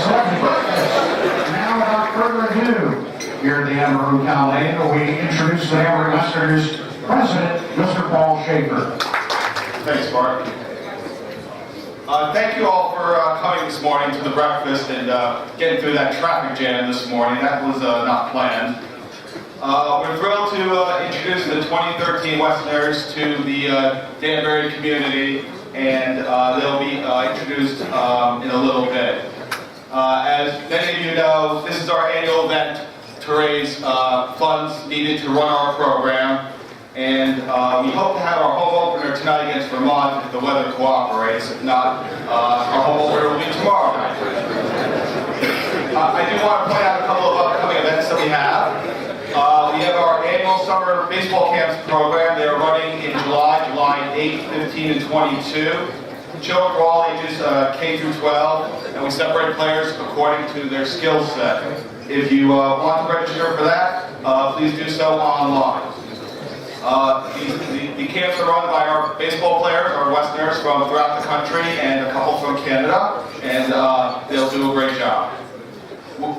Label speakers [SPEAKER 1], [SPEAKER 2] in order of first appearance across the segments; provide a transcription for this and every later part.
[SPEAKER 1] Celebrity Breakfast. Now, without further ado, here at the Danbury Westerners, we introduce the Danbury Westerners President, Mr. Paul Schaffer.
[SPEAKER 2] Thanks, Bart. Thank you all for coming this morning to the breakfast and getting through that traffic jam this morning. That was not planned. We're thrilled to introduce the 2013 Westerners to the Danbury community, and they'll be introduced in a little bit. As many of you know, this is our annual event to raise funds needed to run our program, and we hope to have our home opener tonight against Vermont if the weather cooperates. If not, our home opener will be tomorrow night. I do want to point out a couple of upcoming events that we have. We have our annual summer baseball camps program. They are running in July 8, 15, and 22. Children for all ages K through 12, and we separate players according to their skill set. If you want to register for that, please do so online. The camps are run by our baseball players, our Westerners from throughout the country, and a couple from Canada, and they'll do a great job.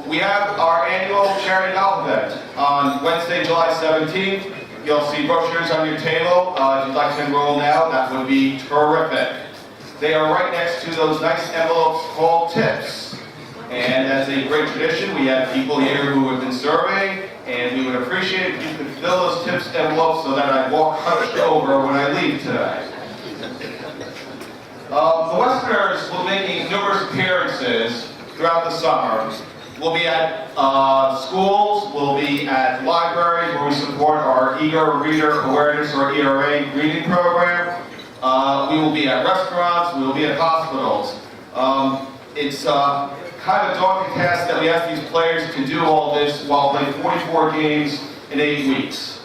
[SPEAKER 2] We have our annual charity golf event on Wednesday, July 17th. You'll see brochures on your table. If you'd like to enroll now, that would be terrific. They are right next to those nice envelopes called tips. And as a great tradition, we have people here who have been serving, and we would appreciate if you could fill those tips envelopes so that I walk hunched over when I leave today. The Westerners will be making numerous appearances throughout the summer. We'll be at schools, we'll be at libraries where we support our Eager Reader Awareness or ERA reading program. We will be at restaurants, we will be at hospitals. It's kind of a daunting task that we ask these players to do all this while playing 44 games in 8 weeks.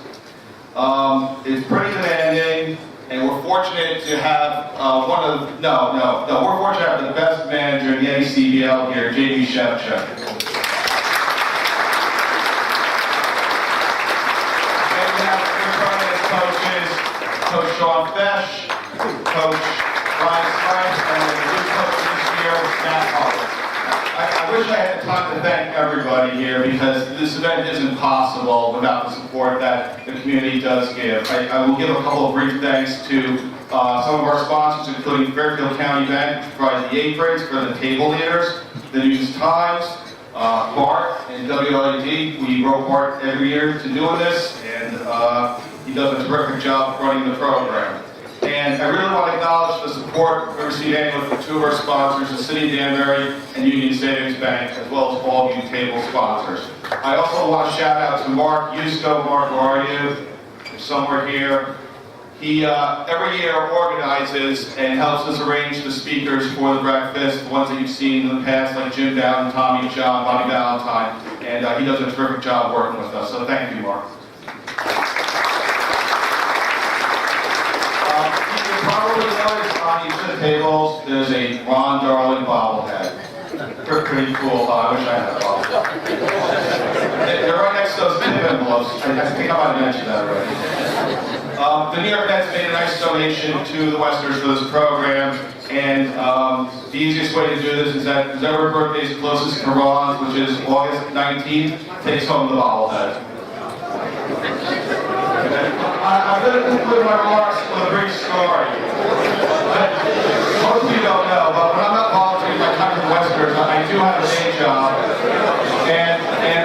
[SPEAKER 2] It's pretty demanding, and we're fortunate to have we're fortunate to have the best manager in the NECBL here, J.B. Shevchuk. And we have returning coaches, Coach Sean Fesh, Coach Ryan Schreiber, and the new coach this year, Matt Harper. I wish I had time to thank everybody here because this event isn't possible without the support that the community does give. I will give a couple of brief thanks to some of our sponsors, including Fairfield County Bank, who provided the aprons for the table leaders, the News Times, Bart and WLAD. We wrote Bart every year to doing this, and he does a terrific job running the program. And I really want to acknowledge the support we received annually from two of our sponsors, the City of Danbury and Union Savings Bank, as well as all of you table sponsors. I also want to shout out to Mark Yusko. Mark, where are you? You're somewhere here. He every year organizes and helps us arrange the speakers for the breakfast, the ones that you've seen in the past, like Jim Dowden, Tommy John, Bobby Valentine, and he does a terrific job working with us. So thank you, Mark. Probably noticed on each of the tables, there's a Ron Darling bobblehead. Pretty cool. I wish I had a bobblehead. They're right next to those tip envelopes. I think I might have mentioned that already. The New York Nets made a nice donation to the Westerners for this program, and the easiest way to do this is that whoever birthday is closest to Ron's, which is August 19th, takes home the bobblehead. I'm going to conclude my remarks with a brief story. Most of you don't know, but when I'm not volunteering my time for the Westerners, I do have a day job. And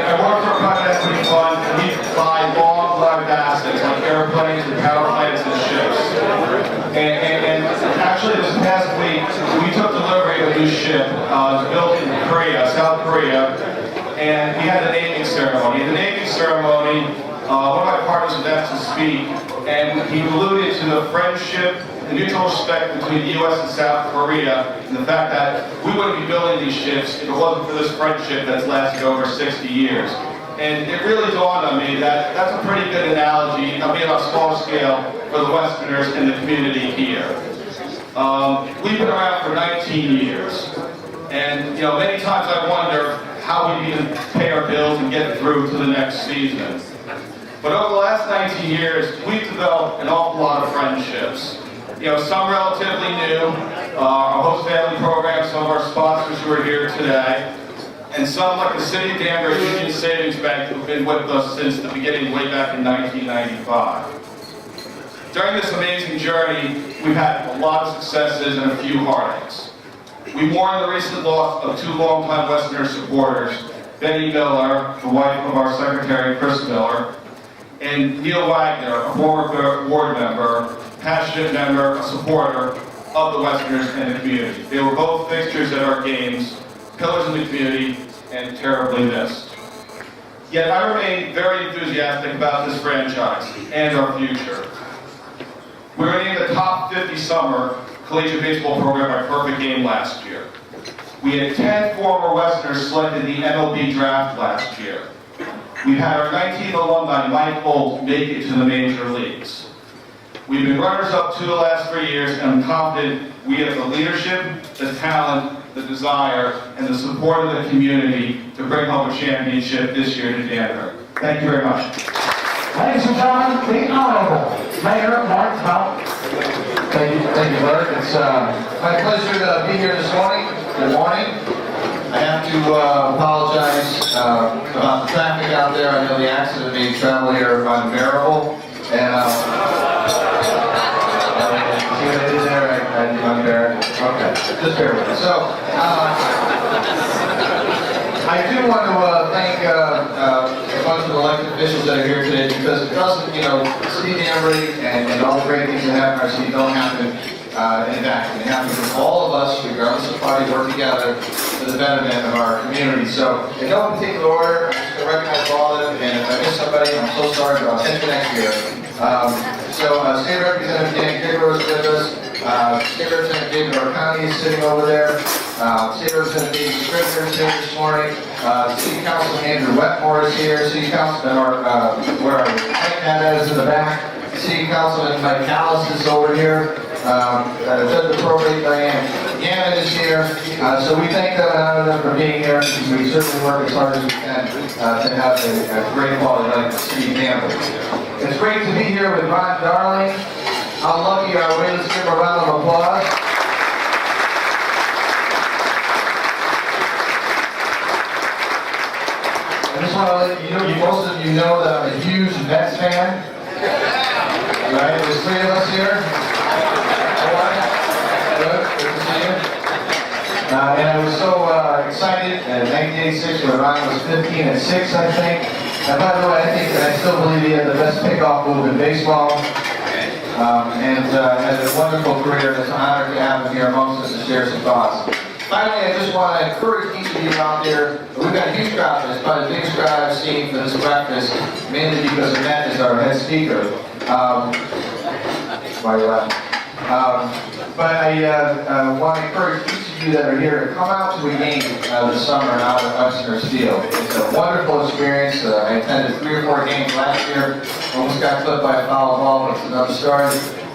[SPEAKER 2] I work for a private equity fund, and we buy long-lived assets like airplanes and power plants and ships. And actually this past week, we took delivery of a new ship. It was built in Korea, South Korea, and we had a naming ceremony. At the naming ceremony, one of my partners was asked to speak, and he alluded to the friendship, the mutual respect between the U.S. and South Korea, and the fact that we wouldn't be building these ships if it wasn't for this friendship that's lasted over 60 years. And it really dawned on me that that's a pretty good analogy, albeit on a small scale, for the Westerners and the community here. We've been around for 19 years, and many times I wonder how we even pay our bills and get through to the next season. But over the last 19 years, we've developed an awful lot of friendships. Some relatively new, our host family program, some of our sponsors who are here today, and some, like the City of Danbury Union Savings Bank, who've been with us since the beginning, way back in 1995. During this amazing journey, we've had a lot of successes and a few heartaches. We mourn the recent loss of two longtime Westerners supporters, Betty Miller, the wife of our Secretary Chris Miller, and Neil Wagner, a former board member, passionate member, a supporter of the Westerners and the community. They were both fixtures at our games, pillars in the community, and terribly missed. Yet I remain very enthusiastic about this franchise and our future. We were named the top 50 summer collegiate baseball program by Perfect Game last year. We had 10 former Westerners selected in the MLB draft last year. We've had our 19 alumni, Mike Holt, make it to the major leagues. We've been runners-up 2 of the last 3 years, and I'm confident we have the leadership, the talent, the desire, and the support of the community to bring home a championship this year to Danbury. Thank you very much.
[SPEAKER 1] Ladies and gentlemen, the Honorable Mayor Bart Busterna.
[SPEAKER 3] Thank you, Bart. It's my pleasure to be here this morning. Good morning. I have to apologize about the traffic out there. I know the accident made travel here unbearable. And see what I did there? I did unbearable. Okay, just bear with me. So, I do want to thank a bunch of elected officials that are here today, because it doesn't, City Danbury and all the great things that happen in our city don't happen in a vacuum. They happen because all of us, regardless of party, work together for the betterment of our community. So, in no particular order, I'm just going to recognize all of them, and if I miss somebody, I'm so sorry, but I'll catch you next year. State Representative Dan Schreiber is with us. State Representative David Arconti is sitting over there. State Representative David Schreiber is here this morning. City Councilman Andrew Wetmore is here. City Councilman, where our Mike is in the back. City Councilman Mike Callis is over here. Judge Appropriate Diane Gammon is here. So we thank them and honor them for being here. We certainly work as hard as we can to have a great quality like the City of Danbury. It's great to be here with Ron Darling. How lucky are we? Let's give a round of applause. I just want to let you know, most of you know that I'm a huge Mets fan. Right? There's 3 of us here. Good to see you. And I was so excited in 1986 when Ron was 15 and 6, I think. And by the way, I still believe he had the best pickoff move in baseball. And had a wonderful career. It's an honor to have him here amongst us to share some thoughts. Finally, I just want to encourage each of you out there. We've got a huge crowd. It's probably the biggest crowd I've seen for this breakfast, mainly because Annette is our head speaker. Why are you laughing? But I want to encourage each of you that are here to come out to a game this summer out at Westerners Field. It's a wonderful experience. I attended 3 or 4 games last year. Almost got clipped by a foul ball, but it's another story.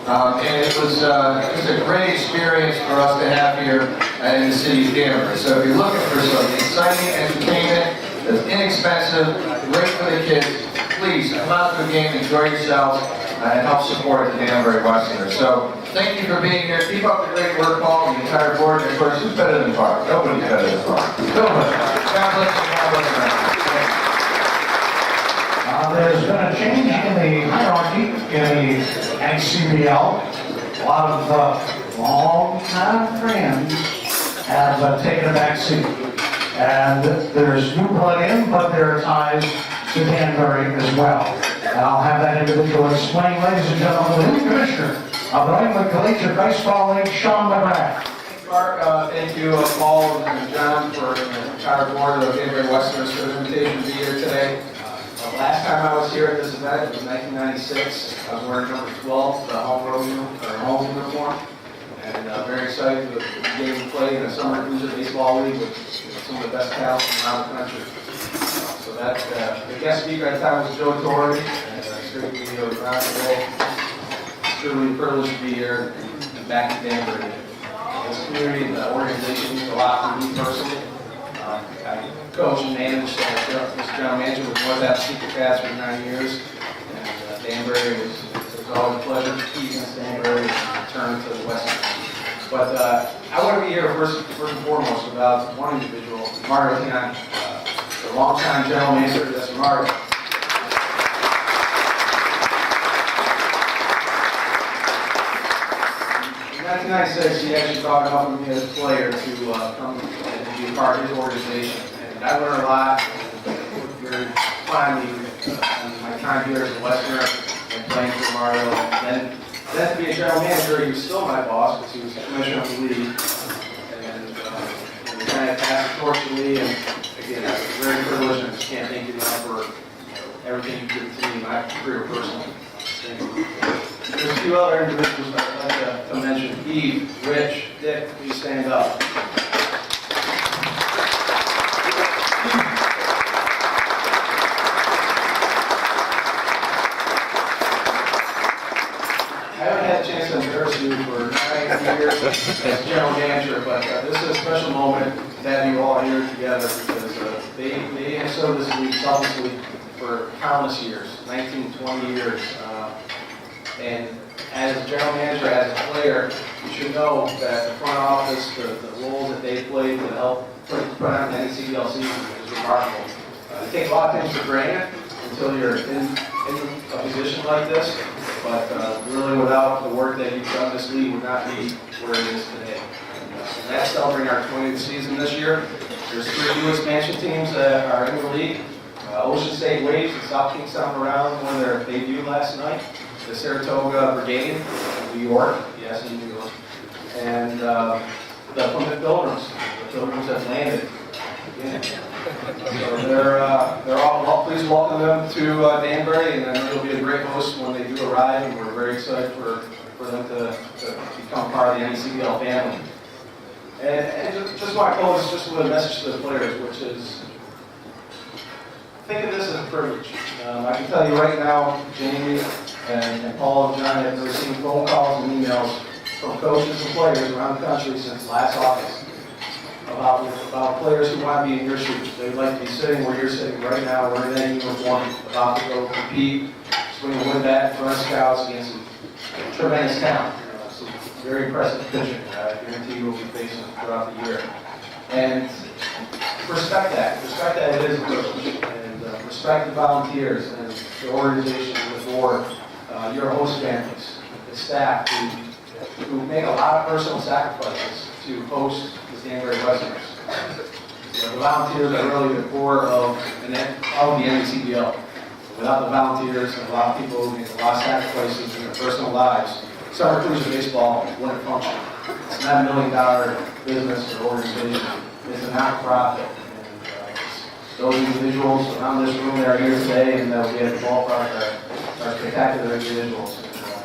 [SPEAKER 3] And it was a great experience for us to have here in the city of Danbury. So if you're looking for some exciting entertainment that's inexpensive, great for the kids, please come out to a game, enjoy yourselves, and help support the Danbury Westerners. So thank you for being here. Keep up the great work, Paul, and the entire board. And of course, who's better than Bart? Nobody's better than Bart. Nobody. God bless you. God bless you.
[SPEAKER 1] There's been a change in the hierarchy in the NECBL. A lot of long-time friends have taken a back seat. And there's new blood in, but there are ties to Danbury as well. And I'll have that individual explain, ladies and gentlemen, the new commissioner of the England Collegiate Baseball League, Sean McGrath.
[SPEAKER 4] Thank you, Paul and John, for the entire board of Danbury Westerners for the invitation to be here today. Last time I was here at this event, it was 1996. I was wearing number 12, the home uniform, and very excited for the game we played in the Summer Collegiate Baseball League with some of the best talent from around the country. So that the guest speaker at the time was Joe Torrey, and it's great to be here with Ron. It's truly a privilege to be here and back in Danbury. This community and the organization means a lot to me personally. I coach and manage this general manager with North Africa Cats for 9 years. And Danbury was always a pleasure to compete against Danbury and return to the Western. But I want to be here first and foremost about one individual, Mario Tian, the longtime general manager. That's Mario. In 1996, he actually brought up me as a player to come and be part of his organization. And I learned a lot very finally in my time here as a Westerner and playing for Mario. And then to be a general manager, he was still my boss because he was the commissioner of the league. And we kind of passed the torch to me. And again, I was very privileged and I just can't thank you enough for everything you've given to me in my career personally. Thank you. There's a few other individuals I'd like to mention. Eve, Rich, Dick, please stand up. I haven't had a chance to embarrass you for 9 years as general manager, but this is a special moment to have you all here together because they have served this league selflessly for countless years, 19, 20 years. And as a general manager, as a player, you should know that the front office, the roles that they played to help put on the NECBL season is remarkable. You take a lot of things for granted until you're in a position like this, but really without the work that you've done, this league would not be where it is today. And that's celebrating our 20th season this year. There's 3 new expansion teams that are in the league. Ocean State Waves and South Kingstown Around won their debut last night. The Saratoga Brigade in New York, yes, in New York, and the Plymouth Pilgrims. The Pilgrims have landed again. So they're all, please welcome them to Danbury, and then it'll be a great host when they do arrive, and we're very excited for them to become part of the NECBL family. And just want to close just with a message to the players, which is, think of this as a privilege. I can tell you right now, Jamie and Paul and John have received phone calls and emails from coaches and players around the country since last August about players who want to be in your shoes. They'd like to be sitting where you're sitting right now, wearing that uniform, about to go compete, swing a win bat in front of scouts against a tremendous talent. Some very impressive pitching. I guarantee you will be facing throughout the year. And respect that. Respect that it is a privilege. And respect the volunteers and the organization and the board, your host families, the staff who make a lot of personal sacrifices to host the Danbury Westerners. The volunteers are really the core of the NECBL. Without the volunteers and a lot of people who make a lot of sacrifices in their personal lives, summer cruiser baseball wouldn't function. It's not $1 million business or organization. It's a not-for-profit. Those individuals around this room that are here today and that will be at the ballpark are spectacular individuals.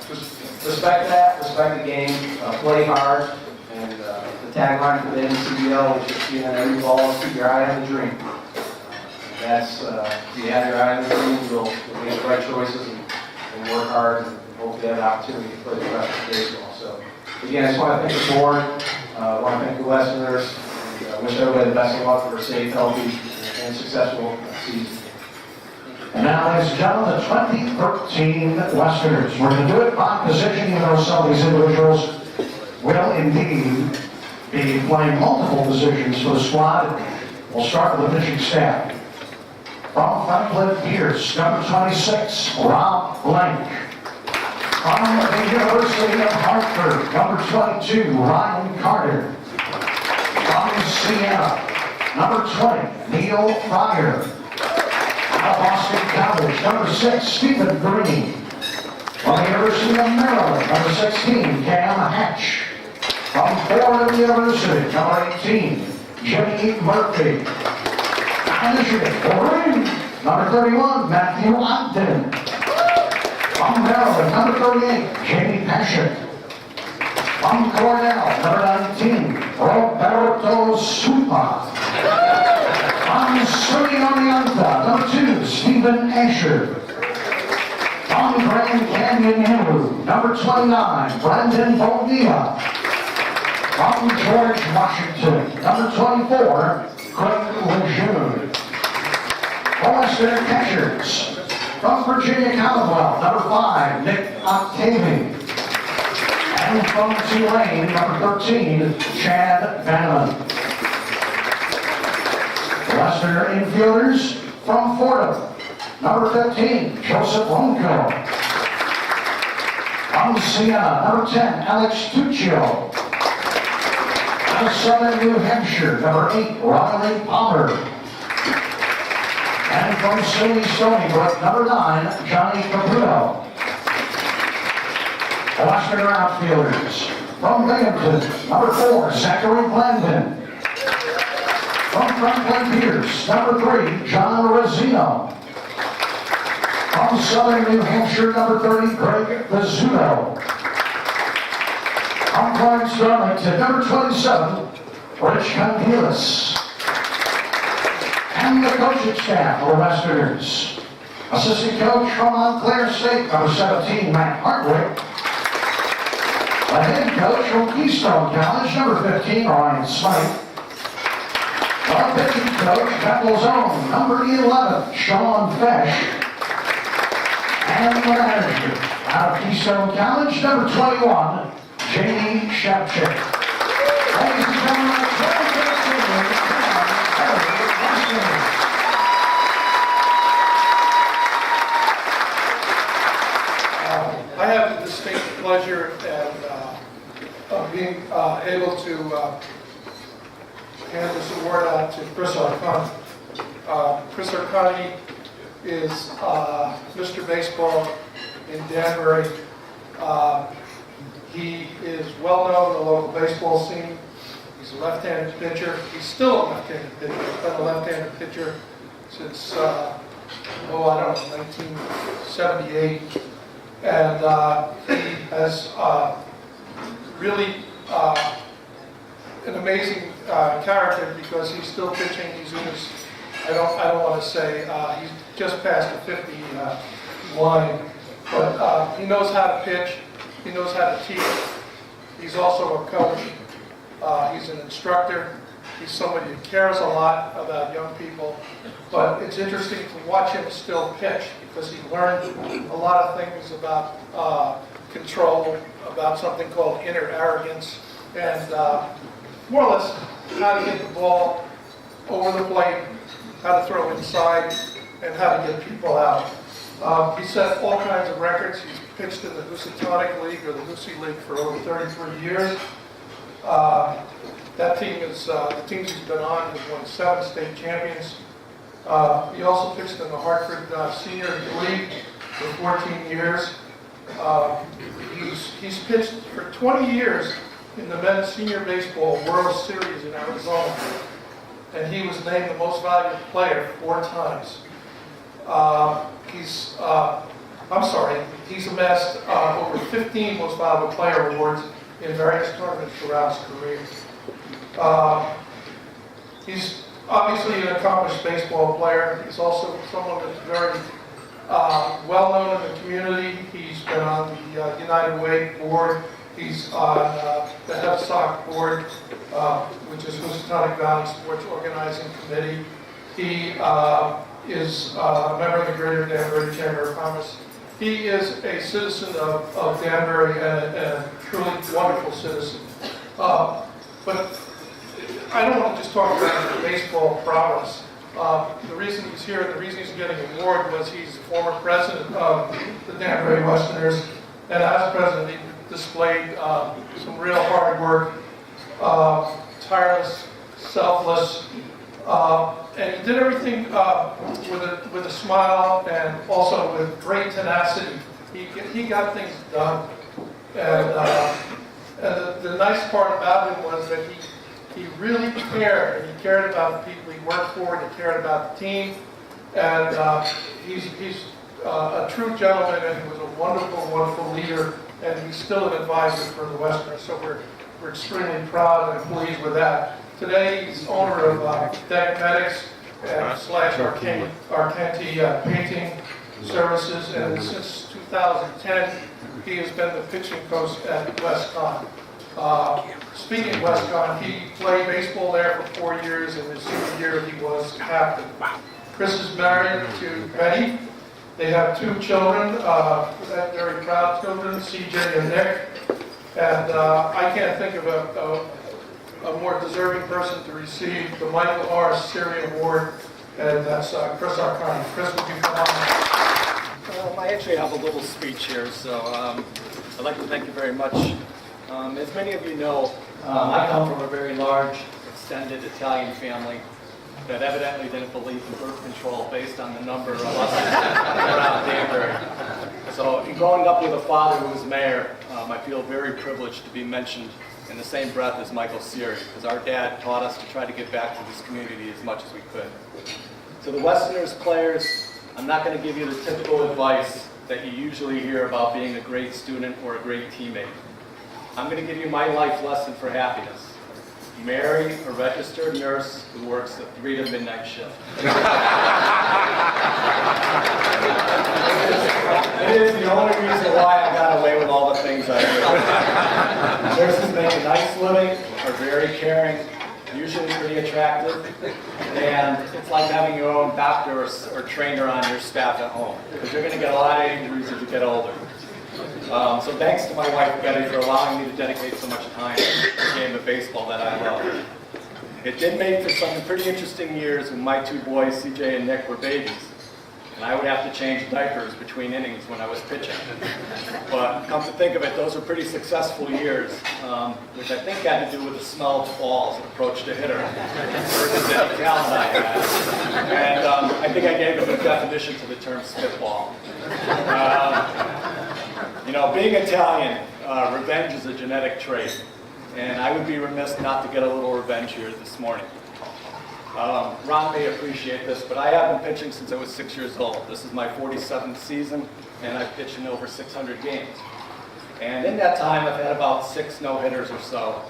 [SPEAKER 4] Just respect that, respect the game, play hard, and the tagline for the NECBL, which you see on every ball, is keep your eye on the dream. That's, if you have your eye on the dream, you'll make the right choices and work hard and hopefully have an opportunity to play professional baseball. So, again, I just want to thank the board, I want to thank the Westerners, and wish everybody the best of luck for a safe, healthy, and successful season.
[SPEAKER 1] And now, ladies and gentlemen, the 2013 Westerners. We're going to do it by position, even though some of these individuals will indeed be playing multiple positions for the squad. We'll start with the pitching staff. From Franklin Pierce, number 26, Rob Blank. From the University of Hartford, number 22, Ryan Carter. From Siena, number 20, Neil Fryer. Out of Boston College, number 6, Stephen Green. From the University of Maryland, number 16, Cam Hatch. From Fordham University, number 18, Jimmy Murphy. Michigan, Oregon, number 31, Matthew Ogden. From Maryland, number 38, Jamie Passion. From Cornell, number 19, Roberto Supa. From Seri, number 2, Stephen Asher. From Grand Canyon Hindu, number 29, Brandon Bonilla. From George Washington, number 24, Craig Lejeune. Western catchers. From Virginia Commonwealth, number 5, Nick Octavi. And And from Tulane, number 13, Chad Vanneman. Westerner infielders from Fordham, number 15, Joseph Ronco. From Siena, number 10, Alex Tuccio. Out of Southern New Hampshire, number 8, Riley Palmer. And from SUNY Stony Brook, number 9, Johnny Caputo. Westerner outfielders from Binghamton, number 4, Zachary Blandon. From Franklin Pierce, number 3, John Rosino. From Southern New Hampshire, number 30, Greg Bizzuto. From Clarence Darlington, number 27, Rich Candelas. And the coaching staff for the Westerners. Assistant coach from Montclair State, number 17, Matt Hartwick. The head coach from Keystone College, number 15, Ryan Smythe. Our pitching coach, Bethel's own, number 11, Sean Fesh. And the manager, out of Keystone College, number 21, Jamie Shepchick. Ladies and gentlemen,
[SPEAKER 5] I have the distinct pleasure of being able to hand this award out to Chris Arconti. Chris Arconti is Mr. Baseball in Danbury. He is well known in the local baseball scene. He's a left-handed pitcher. He's still a left-handed pitcher. He's been a left-handed pitcher since, 1978. And he has really an amazing character because he's still pitching. He's in his, I don't want to say, he's just past the 50 line, but he knows how to pitch. He knows how to teach. He's also a coach. He's an instructor. He's somebody who cares a lot about young people. But it's interesting to watch him still pitch because he learned a lot of things about control, about something called inner arrogance, and more or less how to get the ball over the plate, how to throw inside, and how to get people out. He set all kinds of records. He's pitched in the Housatonic League or the Hussey League for over 33 years. That team is, the teams he's been on has won 7 state champions. He also pitched in the Hartford Senior League for 14 years. He's pitched for 20 years in the men's senior baseball World Series in Arizona. And he was named the most valuable player 4 times. He's amassed over 15 most valuable player awards in various tournaments throughout his career. He's obviously an accomplished baseball player. He's also someone that's very well known in the community. He's been on the United Way board. He's on the Head Sock board, which is Housatonic Valley Sports Organizing Committee. He is a member of the Greater Danbury Chamber of Commerce. He is a citizen of Danbury and a truly wonderful citizen. But I don't want to just talk about his baseball prowess. The reason he's here, the reason he's getting an award was he's the former president of the Danbury Westerners, and as president he displayed some real hard work, tireless, selfless, and he did everything with a smile and also with great tenacity. He got things done, and the nice part about him was that he really cared, and he cared about the people he worked for, and he cared about the team, and he's a true gentleman, and he was a wonderful, wonderful leader, and he's still an advisor for the Westerners, so we're extremely proud and pleased with that. Today, he's owner of Decmatics and / Arconti Painting Services, and since 2010, he has been the pitching coach at WestCon. Speaking of WestCon, he played baseball there for 4 years, and his senior year he was captain. Chris is married to Betty. They have 2 children, very proud children, CJ and Nick. And I can't think of a more deserving person to receive the Michael R. Seri Award, and that's Chris Arconti. Chris, would you come on?
[SPEAKER 6] I actually have a little speech here, so I'd like to thank you very much. As many of you know, I come from a very large, extended Italian family that evidently didn't believe in birth control based on the number of us around Danbury. So in growing up with a father who was mayor, I feel very privileged to be mentioned in the same breath as Michael Seri, because our dad taught us to try to get back to this community as much as we could. To the Westerners players, I'm not going to give you the typical advice that you usually hear about being a great student or a great teammate. I'm going to give you my life lesson for happiness. Marry a registered nurse who works the 3 to midnight shift. It is the only reason why I got away with all the things I do. Nurses make a nice living, are very caring, usually pretty attractive, and it's like having your own doctor or trainer on your staff at home, because you're going to get a lot of injuries as you get older. So thanks to my wife, Betty, for allowing me to dedicate so much time to the game of baseball that I love. It did make for some pretty interesting years when my 2 boys, CJ and Nick, were babies, and I would have to change diapers between innings when I was pitching. But come to think of it, those were pretty successful years, which I think had to do with the smell of balls that approached a hitter versus any talent I had. And I think I gave them a definition to the term spitball. You know, being Italian, revenge is a genetic trait, and I would be remiss not to get a little revenge here this morning. Ron may appreciate this, but I have been pitching since I was 6 years old. This is my 47th season, and I've pitched in over 600 games. And in that time, I've had about 6 no-hitters or so,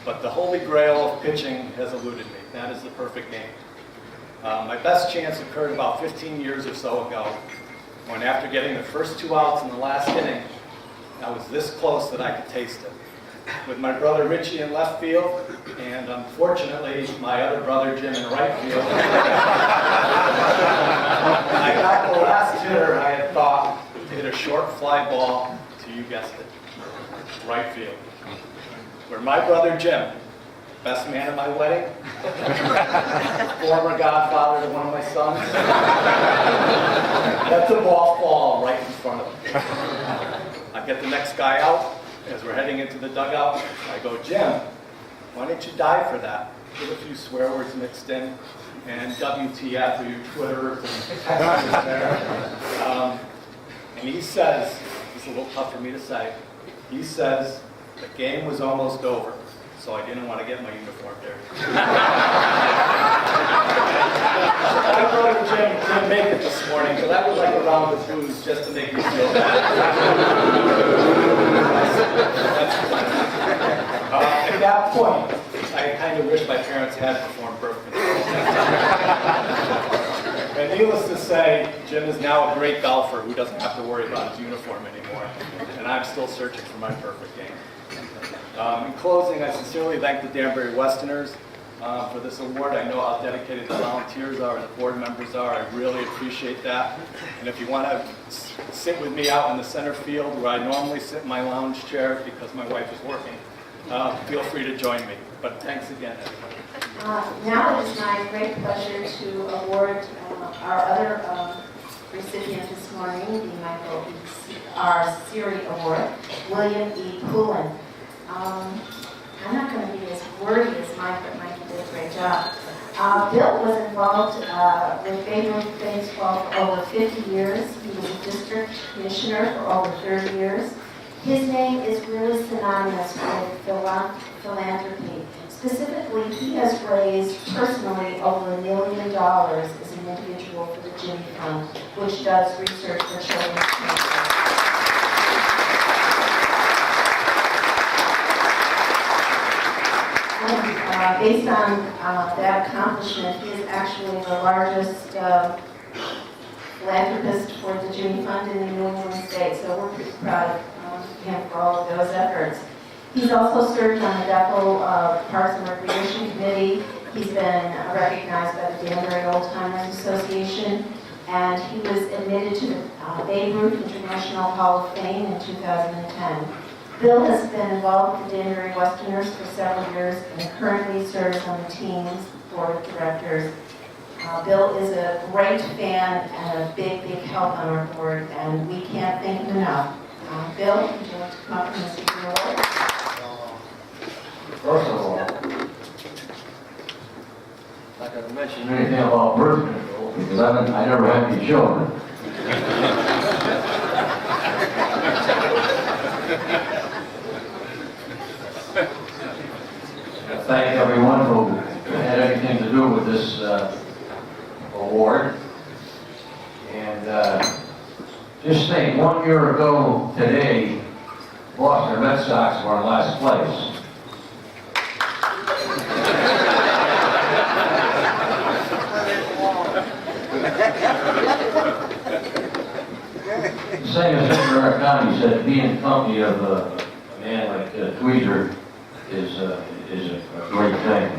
[SPEAKER 6] but the holy grail of pitching has eluded me. That is the perfect game. My best chance occurred about 15 years or so ago, when after getting the first 2 outs in the last inning, I was this close that I could taste it. With my brother Richie in left field, and unfortunately, my other brother Jim in right field. I got the last hitter I had thought to hit a short fly ball to, you guessed it, right field. Where my brother Jim, best man at my wedding, former godfather to one of my sons, let the ball fall right in front of him. I get the next guy out. As we're heading into the dugout, I go, Jim, why didn't you die for that? With a few swear words mixed in, and WTF for you Twitter and texters there. And he says, it's a little tough for me to say, he says, the game was almost over, so I didn't want to get my uniform dirty. My brother Jim didn't make it this morning, because I would like a round of booze just to make me feel bad. At that point, I kind of wish my parents had performed birth control. And needless to say, Jim is now a great golfer who doesn't have to worry about his uniform anymore. And I'm still searching for my perfect game. In closing, I sincerely thank the Danbury Westerners for this award. I know how dedicated the volunteers are and the board members are. I really appreciate that. And if you want to sit with me out in the center field where I normally sit in my lounge chair because my wife is working, feel free to join me. But thanks again, everybody.
[SPEAKER 7] Now it is my great pleasure to award our other recipient this morning, the Michael R. Seri Award, William E. Pullan. I'm not going to be as wordy as Mike, but Mike did a great job. Bill was involved with Babe Ruth baseball for over 50 years. He was a district commissioner for over 30 years. His name is really synonymous with philanthropy. Specifically, he has raised personally over $1 million as an individual for the Jimmy Fund, which does research for children's cancer. Based on that accomplishment, he is actually the largest philanthropist for the Jimmy Fund in the New England state, so we're pretty proud of him for all of those efforts. He's also served on the DECO Parks and Recreation Committee. He's been recognized by the Danbury Old Timers Association, and he was admitted to the Babe Ruth International Hall of Fame in 2010. Bill has been involved with the Danbury Westerners for several years and currently serves on the team's board of directors. Bill is a great fan and a big help on our board, and we can't thank him enough. Bill, would you like to come up and receive your award?
[SPEAKER 8] First of all, I'm not going to mention anything about birth control because I never had any children. I thank everyone who had anything to do with this award. And just think, 1 year ago today, Boston Red Sox were in last place. Same as Mr. Arconti said, being in company of a man like Tweezer is a great thing.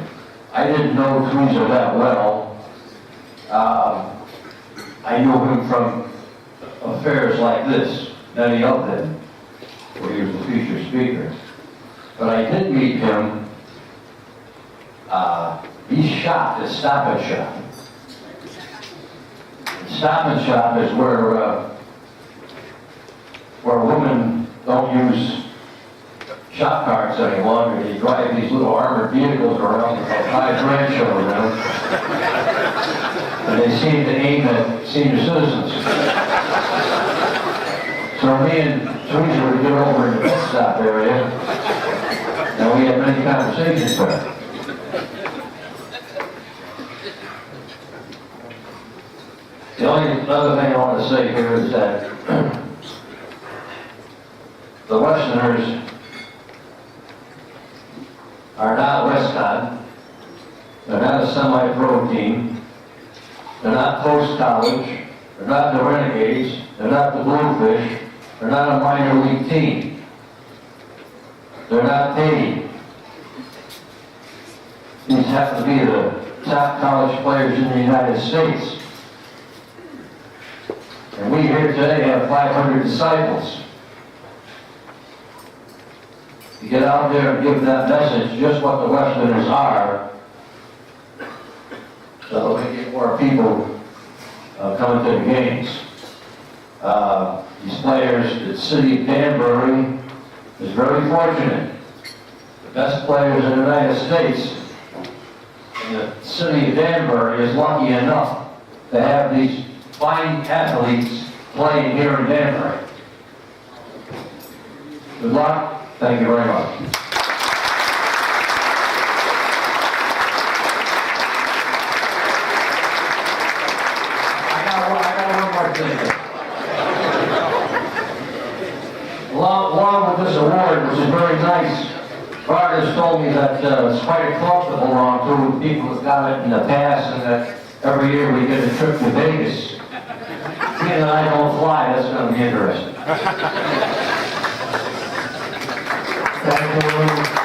[SPEAKER 8] I didn't know Tweezer that well. I knew him from affairs like this, many of them, where he was the featured speaker. But I did meet him. He shopped at Stop and Shop. Stop and Shop is where women don't use shop carts any longer. They drive these little armored vehicles around with about 5 grandchildren in them. And they seem to aim at senior citizens. So me and Teresa would get over in the pit stop area, and we had many conversations with her. The only other thing I want to say here is that the Westerners are not Westcon. They're not a semi-pro team. They're not post-college. They're not the Renegades. They're not the Bluefish. They're not a minor league team. They're not paid. These happen to be the top college players in the United States. And we here today have 500 disciples. To get out there and give that message, just what the Westerners are, so we get more people coming to the games. These players, the city of Danbury is very fortunate. The best players in the United States, and the city of Danbury is lucky enough to have these fine athletes playing here in Danbury. Good luck. Thank you very much. I got one more thing. Along with this award, which is very nice, Bart has told me that it's quite a club to belong to with people who've got it in the past, and that every year we get a trip to Vegas. Being that I don't fly, that's going to be interesting. Thank you.